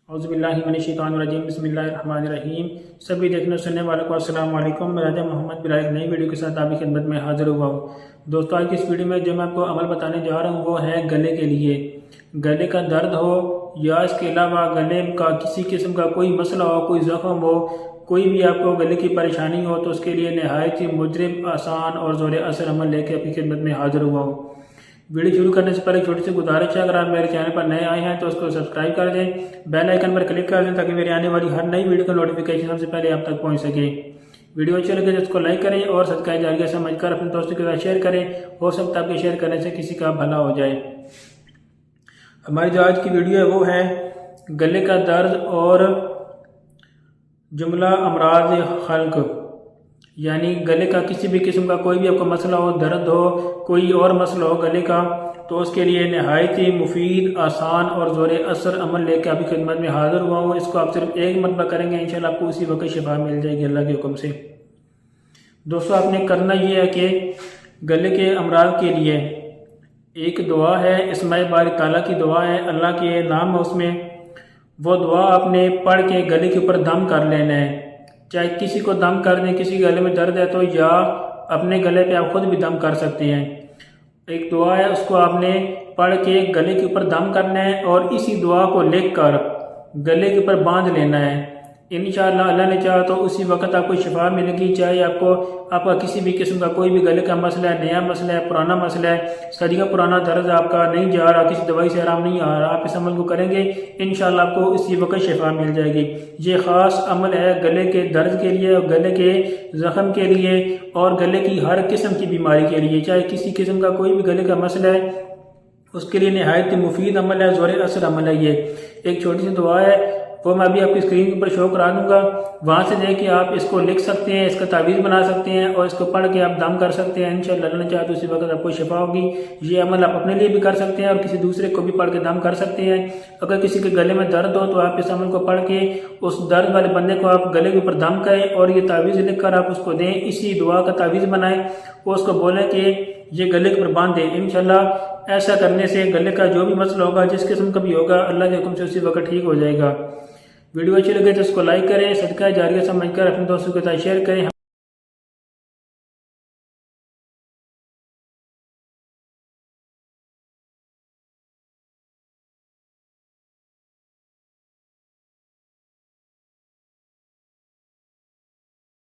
اعوذ باللہ من الشیطان الرجیم بسم اللہ الرحمن الرحیم۔ سبھی دیکھنے سننے والوں کو السلام علیکم۔ میں راجہ محمد بلال ایک نئی ویڈیو کے ساتھ آپ کی خدمت میں حاضر ہوا ہوں۔ دوستو آج کی اس ویڈیو میں جو میں آپ کو عمل بتانے جا رہا ہوں وہ ہے گلے کے لیے۔ گلے کا درد ہو یا اس کے علاوہ گلے کا کسی قسم کا کوئی مسئلہ ہو، کوئی زخم ہو، کوئی بھی آپ کو گلے کی پریشانی ہو تو اس کے لیے نہایت ہی مجرب، آسان اور زور اثر عمل لے کے آپ کی خدمت میں حاضر ہوا ہوں۔ ویڈیو شروع کرنے سے پہلے چھوٹی سی گزارش ہے، اگر آپ میرے چینل پر نئے آئے ہیں تو اس کو سبسکرائب کر دیں، بیل آئیکن پر کلک کر دیں تاکہ میری آنے والی ہر نئی ویڈیو کا نوٹیفیکیشن سب سے پہلے آپ تک پہنچ سکے۔ ویڈیو اچھی لگے تو اس کو لائک کریں اور صدقہ جاریہ سمجھ کر اپنے دوستوں کے ساتھ شیئر کریں، ہو سکتا ہے آپ کے شیئر کرنے سے کسی کا بھلا ہو جائے۔ ہماری جو آج کی ویڈیو ہے وہ ہے گلے کا درد اور جملہ امراض خلق، یعنی گلے کا کسی بھی قسم کا کوئی بھی آپ کو مسئلہ ہو، درد ہو، کوئی اور مسئلہ ہو گلے کا، تو اس کے لیے نہایت ہی مفید، آسان اور زور اثر عمل لے کے آپ کی خدمت میں حاضر ہوا ہوں۔ اس کو آپ صرف ایک مرتبہ کریں گے، انشاءاللہ آپ کو اسی وقت شفا مل جائے گی اللہ کے حکم سے۔ دوستو آپ نے کرنا یہ ہے کہ گلے کے امراض کے لیے ایک دعا ہے، اسماء باری تعالیٰ کی دعا ہے، اللہ کے نام ہے اس میں، وہ دعا آپ نے پڑھ کے گلے کے اوپر دم کر لینا ہے۔ چاہے کسی کو دم کر دیں، کسی گلے میں درد ہے تو، یا اپنے گلے پہ آپ خود بھی دم کر سکتے ہیں۔ ایک دعا ہے، اس کو آپ نے پڑھ کے گلے کے اوپر دم کرنا ہے اور اسی دعا کو لکھ کر گلے کے اوپر باندھ لینا ہے۔ انشاءاللہ اللہ نے چاہا تو اسی وقت آپ کو شفا ملے گی، چاہے آپ کا کسی بھی قسم کا کوئی بھی گلے کا مسئلہ ہے، نیا مسئلہ ہے، پرانا مسئلہ ہے، صدیوں پرانا درد آپ کا نہیں جا رہا، کسی دوائی سے آرام نہیں آ رہا، آپ اس عمل کو کریں گے انشاءاللہ آپ کو اسی وقت شفا مل جائے گی۔ یہ خاص عمل ہے گلے کے درد کے لیے، گلے کے زخم کے لیے اور گلے کی ہر قسم کی بیماری کے لیے، چاہے کسی قسم کا کوئی بھی گلے کا مسئلہ ہے اس کے لیے نہایت مفید عمل ہے، زور اثر عمل ہے۔ یہ ایک چھوٹی سی دعا ہے، وہ میں ابھی آپ کی اسکرین پر شو کرا دوں گا، وہاں سے دیکھ کے آپ اس کو لکھ سکتے ہیں، اس کا تعویذ بنا سکتے ہیں اور اس کو پڑھ کے آپ دم کر سکتے ہیں۔ انشاءاللہ اللہ نے چاہا تو اسی وقت آپ کو شفا ہوگی۔ یہ عمل آپ اپنے لیے بھی کر سکتے ہیں اور کسی دوسرے کو بھی پڑھ کے دم کر سکتے ہیں۔ اگر کسی کے گلے میں درد ہو تو آپ اس عمل کو پڑھ کے اس درد والے بندے کو آپ گلے کے اوپر دم کریں اور یہ تعویذ لکھ کر آپ اس کو دیں، اسی دعا کا تعویذ بنائیں اور اس کو بولیں کہ یہ گلے کے اوپر باندھ دیں۔ انشاءاللہ ایسا کرنے سے گلے کا جو بھی مسئلہ ہوگا، جس قسم کا بھی ہوگا، اللہ کے حکم سے اسی وقت ٹھیک ہو جائے گا۔ ویڈیو اچھی لگے تو اس کو لائک کریں، صدقہ جاریہ سمجھ کر اپنے دوستوں کے ساتھ شیئر کریں۔